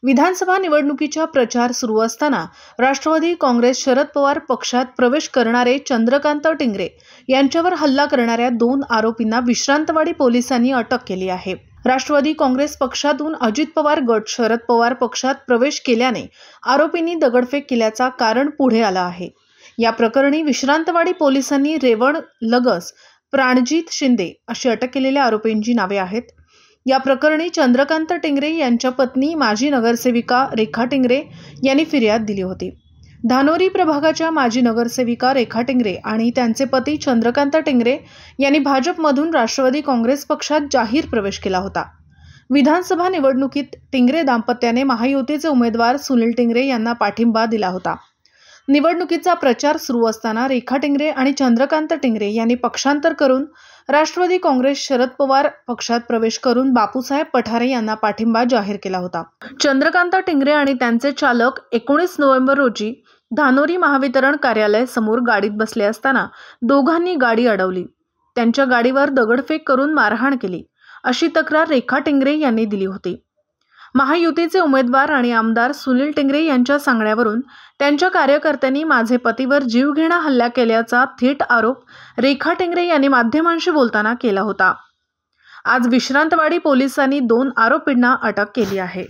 विधानसभा निवडणुकीचा प्रचार सुरू असताना राष्ट्रवादी काँग्रेस शरद पवार पक्षात प्रवेश करणारे चंद्रकांत टिंगरे यांच्यावर हल्ला करणाऱ्या 2 आरोपींना विश्रांतवाडी पोलिसांनी अटक केली आहे। राष्ट्रवादी काँग्रेस पक्षातून अजित पवार गट शरद पवार पक्षात प्रवेश केल्याने आरोपींनी दगडफेक केल्याचा कारण पुढे आलं आहे। या प्रकरणी विश्रांतवाडी पोलिसांनी रेवण लगस, प्राणजित शिंदे अशी अटक केलेल्या आरोपींची नावे आहेत। या प्रकरणी चंद्रकांत टिंगरे यांच्या पत्नी माजी नगरसेविका रेखा टिंगरे यांनी फिर्याद दिली होती। धानोरी प्रभागाच्या माजी नगरसेविका रेखा टिंगरे आणि त्यांचे पती चंद्रकांत टिंगरे यांनी भाजपमधून राष्ट्रवादी काँग्रेस पक्षात जाहीर प्रवेश केला होता। विधानसभा निवडणुकीत टिंगरे दाम्पत्याने महायुतीचे उमेदवार सुनील टिंगरे यांना पाठिंबा दिला होता। निवडणुकीचा प्रचार सुरू असताना रेखा टिंगरे आणि चंद्रकांत टिंगरे यांनी पक्षांतर करून राष्ट्रवादी काँग्रेस शरद पवार पक्षात प्रवेश करून बापूसाहेब पठारे यांना पाठिंबा जाहीर केला होता। चंद्रकांत टिंगरे आणि त्यांचे चालक 19 नोव्हेंबर रोजी धानोरी महावितरण कार्यालय समोर गाडीत बसले असताना दोघांनी गाडी अडवली। त्यांच्या गाडीवर दगडफेक करून मारहाण केली, अशी तक्रार रेखा टिंगरे यांनी दिली होती। महायुतीचे उमेदवार आणि आमदार सुनील टिंगरे यांच्या सांगण्यावरून त्यांच्या कार्यकर्त्यांनी माझे पतीवर जीवघेणा हल्ला केल्याचा थेट आरोप रेखा टिंगरे यांनी माध्यमांशी बोलताना केला होता। आज विश्रांतवाडी पोलिसांनी 2 आरोपींना अटक केली आहे।